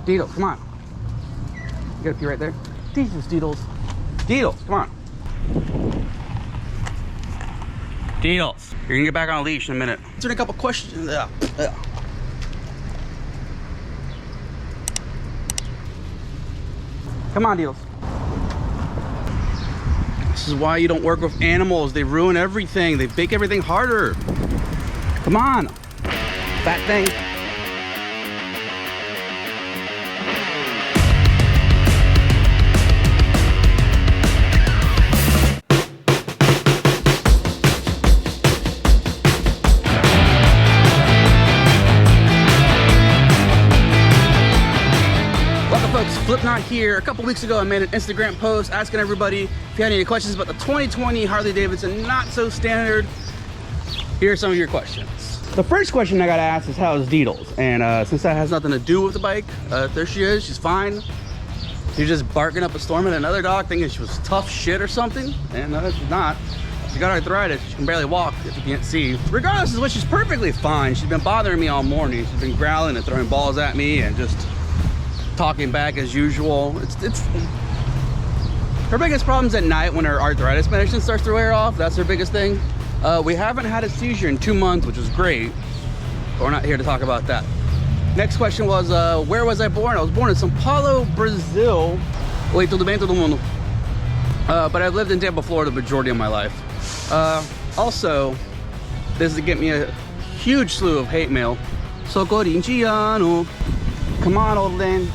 Deedles, come on. You gotta pee right there. Jesus, Deedles. Deedles, come on. Deedles. You're gonna get back on a leash in a minute. Answering a couple questions. Come on, Deedles. This is why you don't work with animals. They ruin everything. They make everything harder. Come on, fat thing. Flipknot here. A couple weeks ago I made an Instagram post asking everybody if you had any questions about the 2020 Harley Davidson not so standard. Here are some of your questions. The first question I got asked is how is Deedles? And since that has nothing to do with the bike, there she is, she's fine. She's just barking up a storm at another dog thinking she was tough shit or something, and she's not. She got arthritis, she can barely walk if you can't see. Regardless of which, she's perfectly fine. She's been bothering me all morning. She's been growling and throwing balls at me and just talking back as usual. It's her biggest problem's at night when her arthritis medicine starts to wear off. That's her biggest thing. We haven't had a seizure in 2 months, which is great, but we're not here to talk about that. Next question was, where was I born? I was born in São Paulo, Brazil. Oi, tudo bem, todo mundo? But I've lived in Tampa, Florida the majority of my life. Also, this is to get me a huge slew of hate mail. Sou corintiano. Come on, old man.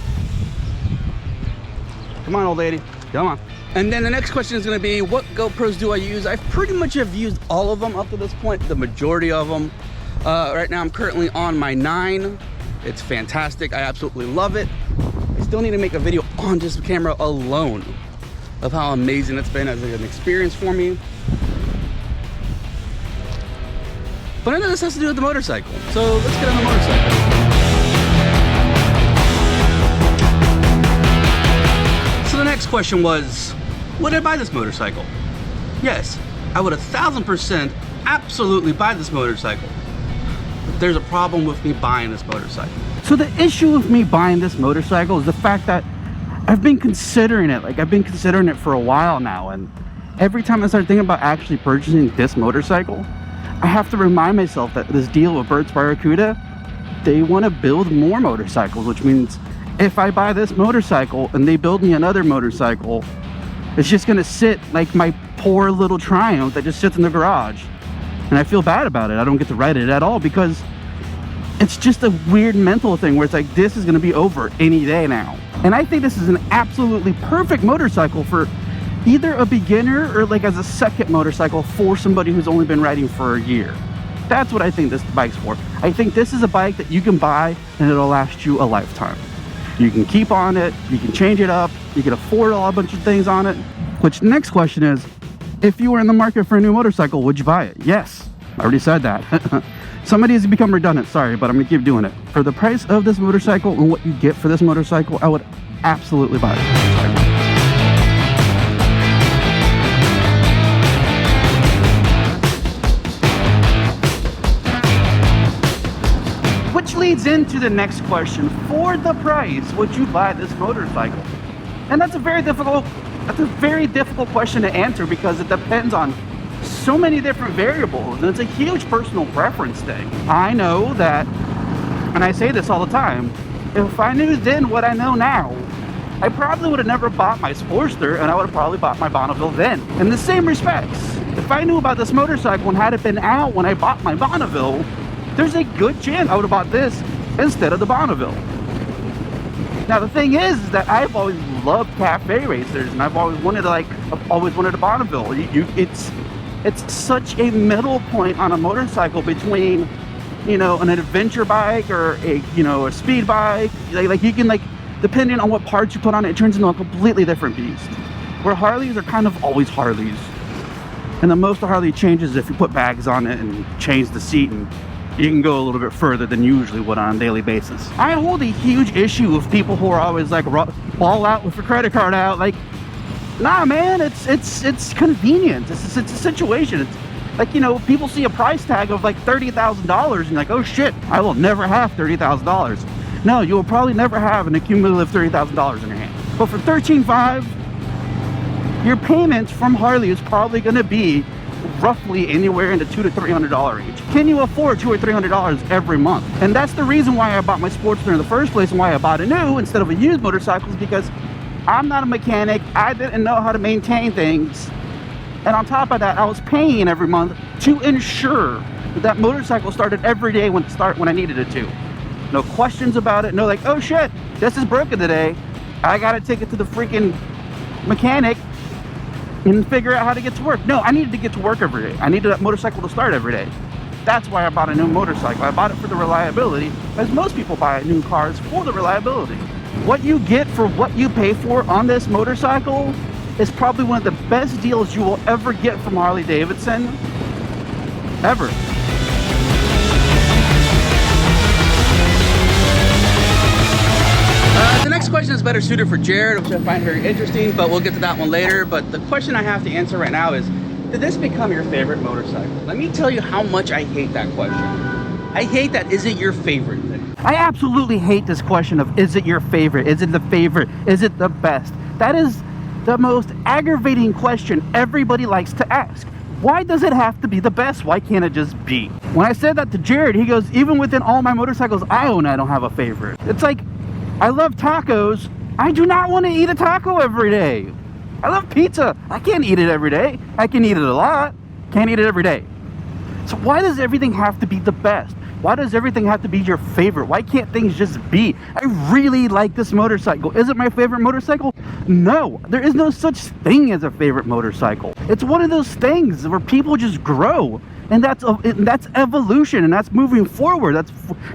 Come on, old lady. Come on. And then the next question is going to be, what GoPros do I use? I pretty much have used all of them up to this point, the majority of them. Right now I'm currently on my 9. It's fantastic. I absolutely love it. I still need to make a video on just the camera alone of how amazing it's been as an experience for me. But none of this has to do with the motorcycle. So let's get on the motorcycle. So the next question was, would I buy this motorcycle? Yes, I would 1000% absolutely buy this motorcycle. But there's a problem with me buying this motorcycle. So the issue with me buying this motorcycle is the fact that I've been considering it. Like, I've been considering it for a while now, and every time I start thinking about actually purchasing this motorcycle, I have to remind myself that this deal with Burt's Barracuda, they want to build more motorcycles, which means if I buy this motorcycle and they build me another motorcycle, it's just gonna sit like my poor little Triumph that just sits in the garage. And I feel bad about it. I don't get to ride it at all because it's just a weird mental thing where it's like, this is gonna be over any day now. And I think this is an absolutely perfect motorcycle for either a beginner or like as a second motorcycle for somebody who's only been riding for a year. That's what I think this bike's for. I think this is a bike that you can buy and it'll last you a lifetime. You can keep on it, you can change it up, you can afford a bunch of things on it. Which, next question is, if you were in the market for a new motorcycle, would you buy it? Yes, I already said that. Somebody has become redundant, sorry, but I'm gonna keep doing it. For the price of this motorcycle and what you get for this motorcycle, I would absolutely buy it. Which leads into the next question. For the price, would you buy this motorcycle? And that's a very difficult question to answer because it depends on so many different variables, and it's a huge personal preference thing. I know that, and I say this all the time, if I knew then what I know now, I probably would have never bought my Sportster, and I would have probably bought my Bonneville then. In the same respects, if I knew about this motorcycle and had it been out when I bought my Bonneville, there's a good chance I would have bought this instead of the Bonneville. Now the thing is that I've always loved cafe racers, and I've always wanted a Bonneville. It's such a middle point on a motorcycle between, you know, an adventure bike or a speed bike. Like you can, like, depending on what parts you put on it, it turns into a completely different beast. Where Harleys are kind of always Harleys, and the most a Harley changes is if you put bags on it and change the seat, and you can go a little bit further than you usually would on a daily basis. I hold a huge issue with people who are always like ball out with your credit card out. Like, nah, man, it's convenient. It's a situation. It's like, you know, people see a price tag of like $30,000 and like, oh shit, I will never have $30,000. no, you will probably never have an accumulative $30,000 in your hand. But for $13,500, your payments from Harley is probably going to be roughly anywhere in the $200 to $300 range. Can you afford $200 or $300 every month? And that's the reason why I bought my Sportster in the first place, and why I bought a new instead of a used motorcycle, is because I'm not a mechanic. I didn't know how to maintain things, and on top of that, I was paying every month to ensure that that motorcycle started every day when I needed it to. No questions about it. No like, oh shit, this is broken today, I gotta take it to the freaking mechanic and figure out how to get to work. No, I needed to get to work every day. I needed that motorcycle to start every day. That's why I bought a new motorcycle. I bought it for the reliability, as most people buy new cars for the reliability. What you get for what you pay for on this motorcycle is probably one of the best deals you will ever get from Harley Davidson, ever. The next question is better suited for Jared, which I find very interesting, but we'll get to that one later. But the question I have to answer right now is, did this become your favorite motorcycle? Let me tell you how much I hate that question. I hate that, is it your favorite thing? I absolutely hate this question of, is it your favorite? Is it the favorite? Is it the best? That is the most aggravating question everybody likes to ask. Why does it have to be the best? Why can't it just be? When I said that to Jared, he goes, even within all my motorcycles I own, I don't have a favorite. It's like, I love tacos. I do not want to eat a taco every day. I love pizza. I can't eat it every day. I can eat it a lot. Can't eat it every day. So why does everything have to be the best? Why does everything have to be your favorite? Why can't things just be? I really like this motorcycle. Is it my favorite motorcycle? No, there is no such thing as a favorite motorcycle. It's one of those things where people just grow. And that's evolution, and that's moving forward.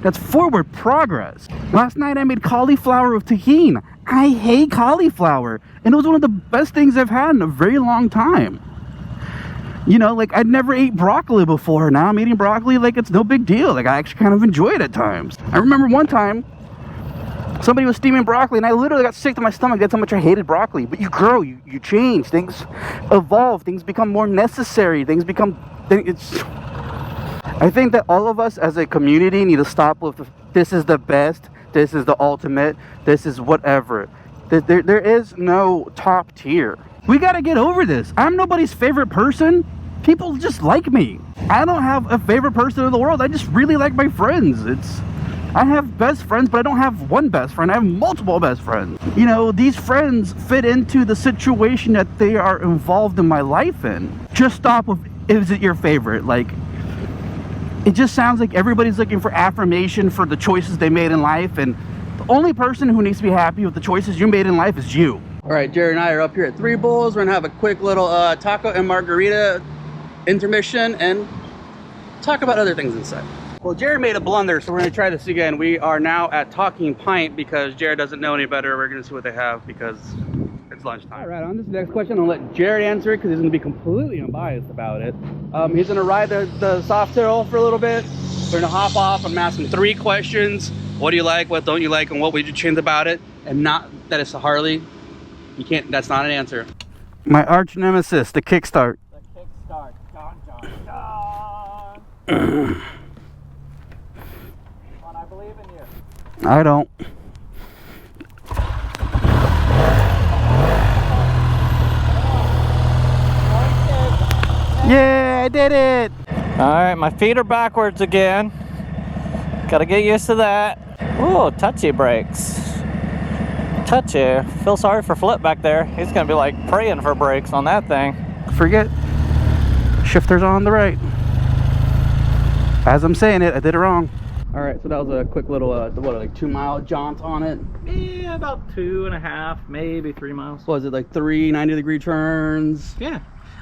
That's forward progress. Last night I made cauliflower with tahini. I hate cauliflower, and it was one of the best things I've had in a very long time. You know, like, I'd never ate broccoli before. Now I'm eating broccoli like it's no big deal. Like, I actually kind of enjoy it at times. I remember one time somebody was steaming broccoli, and I literally got sick to my stomach. That's how much I hated broccoli. But you grow, you change, things evolve, things become more necessary, things become... I think that all of us as a community need to stop with this is the best, this is the ultimate, this is whatever. There is no top tier. We gotta get over this. I'm nobody's favorite person. People just like me. I don't have a favorite person in the world. I just really like my friends. I have best friends, but I don't have one best friend. I have multiple best friends. You know, these friends fit into the situation that they are involved in my life in. Just stop with, is it your favorite? Like, it just sounds like everybody's looking for affirmation for the choices they made in life, and the only person who needs to be happy with the choices you made in life is you. All right, Jared and I are up here at Three Bulls. We're gonna have a quick little taco and margarita intermission and talk about other things inside. Well, Jared made a blunder, so we're gonna try this again. We are now at Talking Pint because Jared doesn't know any better. We're gonna see what they have because it's lunchtime. All right, on this next question, I'll let Jared answer it because he's gonna be completely unbiased about it. He's gonna ride the Softail for a little bit. We're gonna hop off. I'm asking 3 questions. What do you like? What don't you like? And what would you change about it? And not that it's a Harley. You can't, that's not an answer. My arch nemesis, the kickstart. The kickstart. Dun, dun, dun. I believe in you. I don't. Yeah, I did it. All right, my feet are backwards again. Gotta get used to that. Ooh, touchy brakes. Touchy. Feel sorry for Flip back there. He's gonna be like praying for brakes on that thing. Forget. Shifters on the right. As I'm saying it, I did it wrong. All right, so that was a quick little, what, like 2-mile jaunt on it? Yeah, about 2.5, maybe 3 miles. Was it like 3 90-degree turns? Yeah,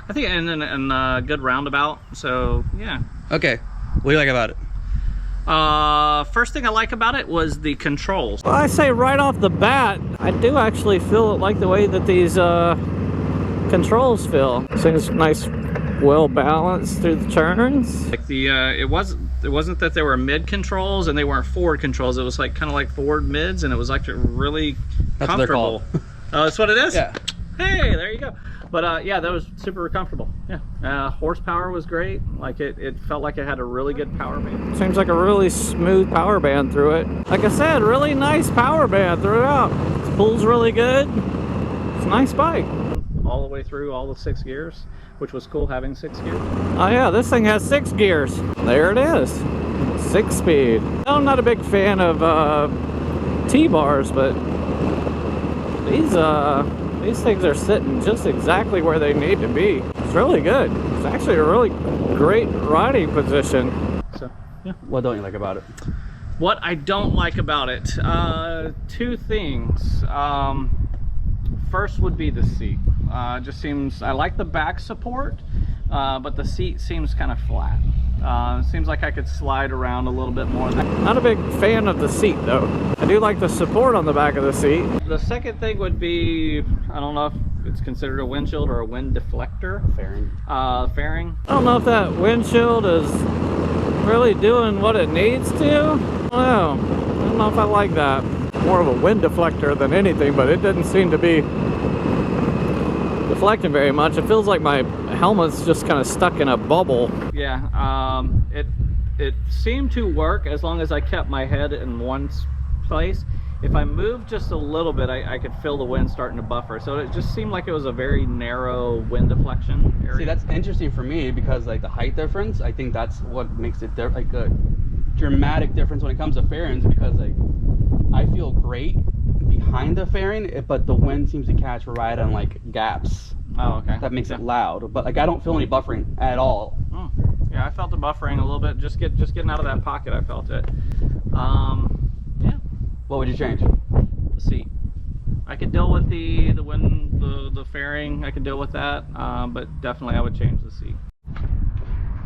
I think, and a good roundabout. So yeah. Okay, what do you like about it? First thing I like about it was the controls. Well, I say right off the bat, I do actually feel like the way that these controls feel. So it's nice, well balanced through the turns. Like the it wasn't that they were mid controls and they weren't forward controls. It was like kind of like forward mids, and it was like really comfortable. That's what they're called. Oh, that's what it is? Yeah. Hey, there you go. But yeah, that was super comfortable. Yeah, horsepower was great. Like it felt like it had a really good power band. Seems like a really smooth power band through it. Like I said, really nice power band throughout. It pulls really good. It's a nice bike. All the way through all the 6 gears, which was cool having 6 gears. Oh yeah, this thing has 6 gears. There it is. 6-speed. I'm not a big fan of T-bars, but these things are sitting just exactly where they need to be. It's really good. It's actually a really great riding position. So, yeah. What don't you like about it? What I don't like about it, 2 things. First would be the seat. Just seems, I like the back support, but the seat seems kind of flat. Seems like I could slide around a little bit more. Not a big fan of the seat though. I do like the support on the back of the seat. The second thing would be, I don't know if it's considered a windshield or a wind deflector. Fairing. Fairing. I don't know if that windshield is really doing what it needs to. I don't know if I like that. More of a wind deflector than anything, but it didn't seem to be deflecting very much. It feels like my helmet's just kind of stuck in a bubble. Yeah, it seemed to work as long as I kept my head in one place. If I moved just a little bit, I could feel the wind starting to buffer. So it just seemed like it was a very narrow wind deflection area. See, that's interesting for me because like the height difference, I think that's what makes it like a dramatic difference when it comes to fairings, because like I feel great behind the fairing, but the wind seems to catch right on like gaps. Oh, okay. That makes it loud, but like I don't feel any buffering at all. Oh, yeah, I felt the buffering a little bit. Just getting out of that pocket, I felt it. Yeah. What would you change? The seat. I could deal with the wind, the fairing. I could deal with that, but definitely I would change the seat.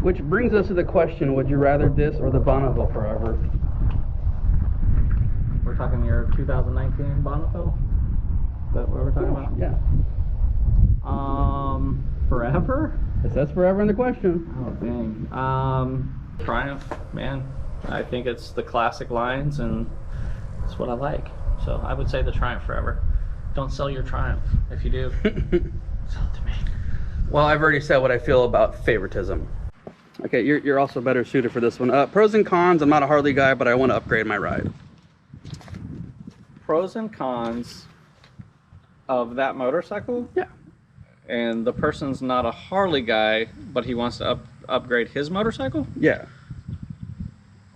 Which brings us to the question: would you rather this or the Bonneville Forever? We're talking your 2019 Bonneville? Is that what we're talking about? Yeah. Forever? It says forever in the question. Oh, dang. Triumph, man. I think it's the classic lines, and it's what I like. So I would say the Triumph Forever. Don't sell your Triumph. If you do, sell it to me. Well, I've already said what I feel about favoritism. Okay, you're also better suited for this one. Pros and cons. I'm not a Harley guy, but I want to upgrade my ride. Pros and cons of that motorcycle? Yeah. And the person's not a Harley guy, but he wants to upgrade his motorcycle? Yeah.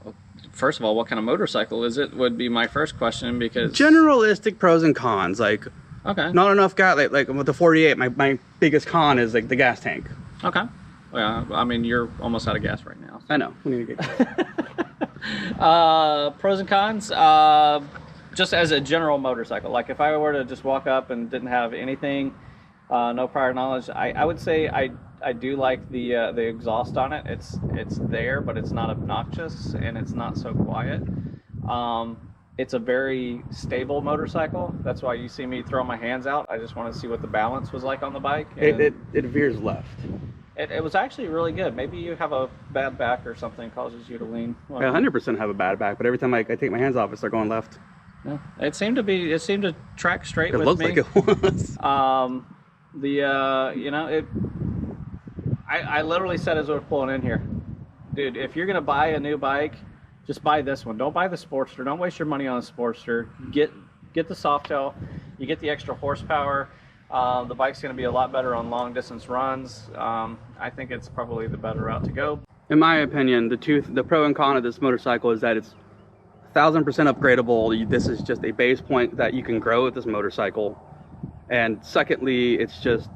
Well, first of all, what kind of motorcycle is it would be my first question, because... Generalistic pros and cons. Like, okay. Not enough gas. Like with the 48, my biggest con is like the gas tank. Okay. Yeah, I mean, you're almost out of gas right now. So. I know. We need to get Pros and cons? Just as a general motorcycle. Like if I were to just walk up and didn't have anything, no prior knowledge, I would say I do like the exhaust on it. It's there, but it's not obnoxious and it's not so quiet. It's a very stable motorcycle. That's why you see me throw my hands out. I just want to see what the balance was like on the bike. it veers left. It was actually really good. Maybe you have a bad back or something causes you to lean. I 100% have a bad back, but every time I take my hands off, it starts going left. Yeah, it seemed to track straight with me. It looks like it was. I literally said as we were pulling in here, dude, if you're gonna buy a new bike, just buy this one. Don't buy the Sportster. Don't waste your money on a Sportster. Get the Softail. You get the extra horsepower. The bike's going to be a lot better on long distance runs. I think it's probably the better route to go. In my opinion, the pro and con of this motorcycle is that it's 1000% upgradable. This is just a base point that you can grow with this motorcycle. And secondly,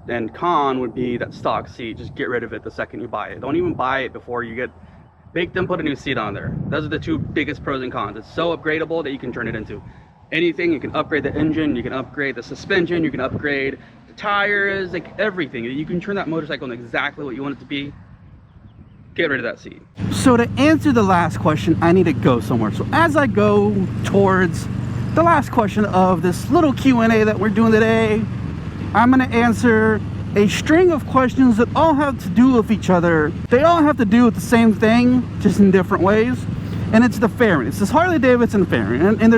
and con would be that stock seat. Just get rid of it the second you buy it. Don't even buy it before you get baked and put a new seat on there. Those are the two biggest pros and cons. It's so upgradable that you can turn it into anything. You can upgrade the engine, you can upgrade the suspension, you can upgrade the tires, like everything. You can turn that motorcycle into exactly what you want it to be. Get rid of that seat. So to answer the last question, I need to go somewhere. So as I go towards the last question of this little Q&A that we're doing today, I'm going to answer a string of questions that all have to do with each other. They all have to do with the same thing, just in different ways. And it's the fairing. It's this Harley Davidson fairing. And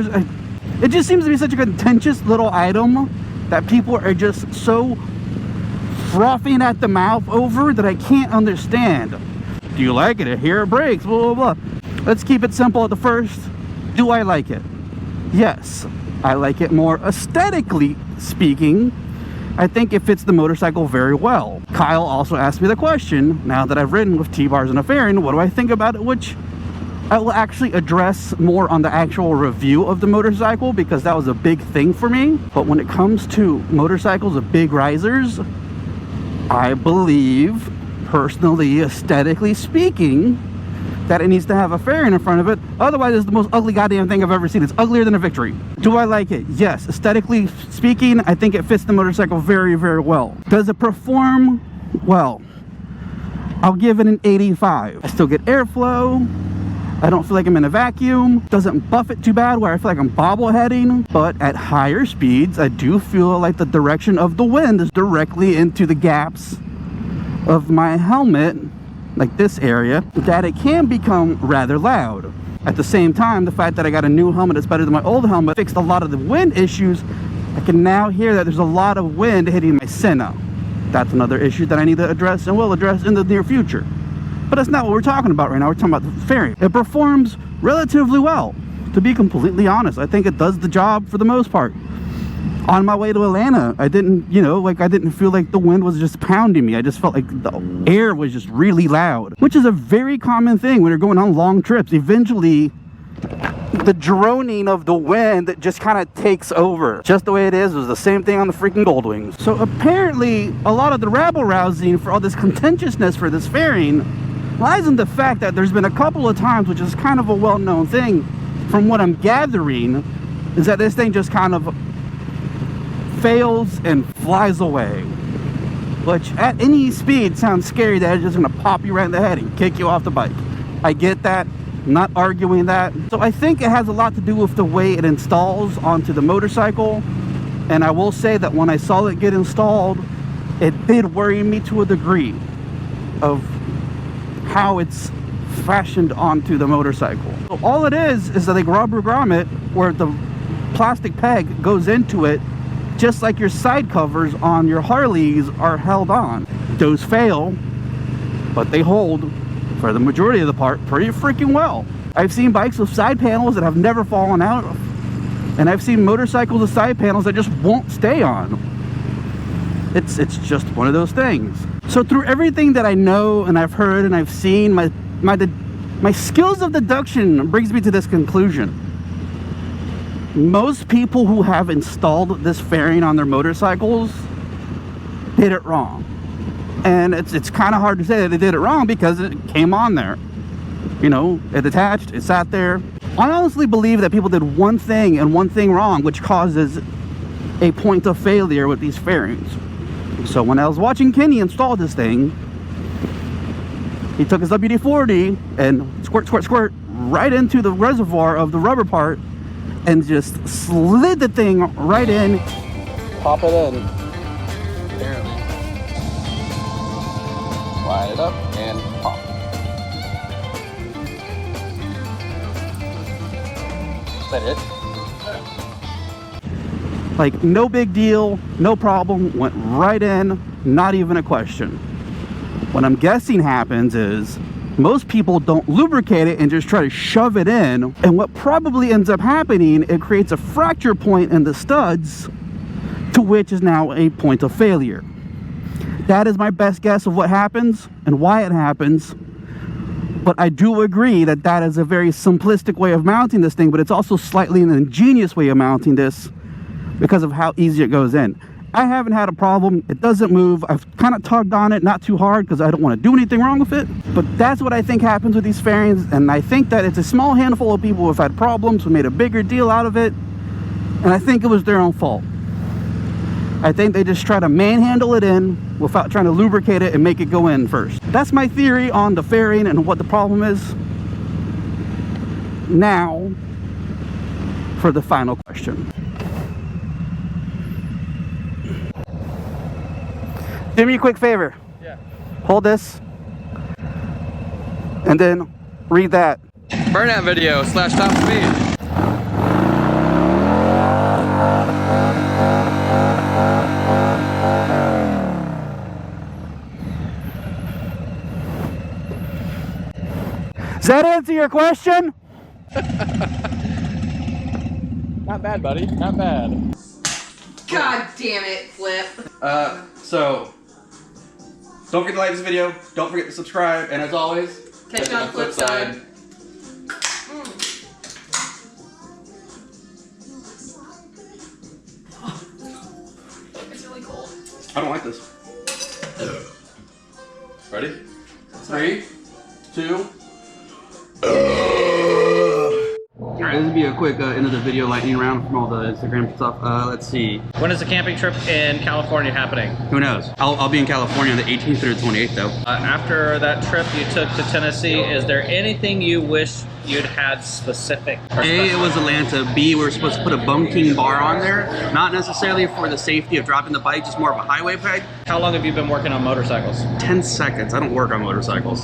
it just seems to be such a contentious little item that people are just so frothing at the mouth over that I can't understand. Do you like it? Here it breaks, blah, blah, blah. Let's keep it simple at the first. Do I like it? Yes, I like it more aesthetically speaking. I think it fits the motorcycle very well. Kyle also asked me the question, now that I've ridden with T-bars and a fairing, what do I think about it? Which I will actually address more on the actual review of the motorcycle, because that was a big thing for me. But when it comes to motorcycles with big risers, I believe, personally, aesthetically speaking, that it needs to have a fairing in front of it. Otherwise, it's the most ugly goddamn thing I've ever seen. It's uglier than a Victory. Do I like it? Yes. Aesthetically speaking, I think it fits the motorcycle very, very well. Does it perform well? I'll give it an 85. I still get airflow. I don't feel like I'm in a vacuum. Doesn't buff it too bad where I feel like I'm bobbleheading. But at higher speeds, I do feel like the direction of the wind is directly into the gaps of my helmet, like this area, that it can become rather loud. At the same time, the fact that I got a new helmet that's better than my old helmet fixed a lot of the wind issues. I can now hear that there's a lot of wind hitting my Senna. That's another issue that I need to address and will address in the near future. But that's not what we're talking about right now. We're talking about the fairing. It performs relatively well, to be completely honest. I think it does the job for the most part. On my way to Atlanta, I didn't, I didn't feel like the wind was just pounding me. I just felt like the air was just really loud, which is a very common thing when you're going on long trips. Eventually, the droning of the wind just kind of takes over. Just the way it is. It was the same thing on the freaking Goldwings. So apparently, a lot of the rabble-rousing for all this contentiousness for this fairing lies in the fact that there's been a couple of times, which is kind of a well-known thing, from what I'm gathering, is that this thing just kind of fails and flies away, which at any speed sounds scary, that it's just going to pop you right in the head and kick you off the bike. I get that. I'm not arguing that. So I think it has a lot to do with the way it installs onto the motorcycle. And I will say that when I saw it get installed, it did worry me to a degree of how it's fashioned onto the motorcycle. So all it is that they rubber grommet where the plastic peg goes into it, just like your side covers on your Harleys are held on. Those fail, but they hold, for the majority of the part, pretty freaking well. I've seen bikes with side panels that have never fallen out, and I've seen motorcycles with side panels that just won't stay on. It's just one of those things. So through everything that I know and I've heard and I've seen, my skills of deduction brings me to this conclusion. Most people who have installed this fairing on their motorcycles did it wrong. And it's kind of hard to say that they did it wrong because it came on there. It attached, it sat there. I honestly believe that people did one thing and one thing wrong, which causes a point of failure with these fairings. So when I was watching Kenny install this thing, he took his WD-40 and squirt right into the reservoir of the rubber part and just slid the thing right in. Pop it in. Barely. Slide it up and pop. Is that it? Like, no big deal, no problem, went right in, not even a question. What I'm guessing happens is most people don't lubricate it and just try to shove it in, and what probably ends up happening, it creates a fracture point in the studs, to which is now a point of failure. That is my best guess of what happens and why it happens. But I do agree that that is a very simplistic way of mounting this thing, but it's also slightly an ingenious way of mounting this because of how easy it goes in. I haven't had a problem. It doesn't move. I've kind of tugged on it, not too hard because I don't want to do anything wrong with it. But that's what I think happens with these fairings, and I think that it's a small handful of people who have had problems, who made a bigger deal out of it, and I think it was their own fault. I think they just try to manhandle it in without trying to lubricate it and make it go in first. That's my theory on the fairing and what the problem is. Now, for the final question. Do me a quick favor. Yeah. Hold this. And then read that. Burnout video / top speed. Does that answer your question? Not bad, buddy. Not bad. God damn it, Flip. So don't forget to like this video. Don't forget to subscribe. And as always, Catch you on the flip side. It's really cold. I don't like this. Ready? 3, 2. Alright, this will be a quick end of the video lightning round from all the Instagram stuff. Let's see. When is the camping trip in California happening? Who knows? I'll be in California on the 18th through the 28th though. After that trip you took to Tennessee, is there anything you wish you'd had specific? A, it was Atlanta. B, we were supposed to put a bunking bar on there. Not necessarily for the safety of dropping the bike, just more of a highway peg. How long have you been working on motorcycles? 10 seconds. I don't work on motorcycles.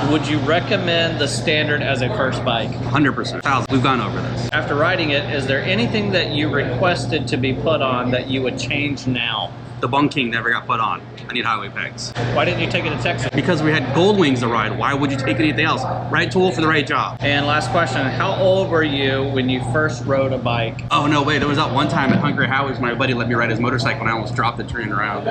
Would you recommend the Standard as a first bike? 100%. 1,000. We've gone over this. After riding it, is there anything that you requested to be put on that you would change now? The bunking never got put on. I need highway pegs. Why didn't you take it to Texas? Because we had gold wings to ride. Why would you take anything else? Right tool for the right job. And last question, how old were you when you first rode a bike? Oh no, wait, there was that one time at Hungry Howie's, my buddy let me ride his motorcycle and I almost dropped it turning around.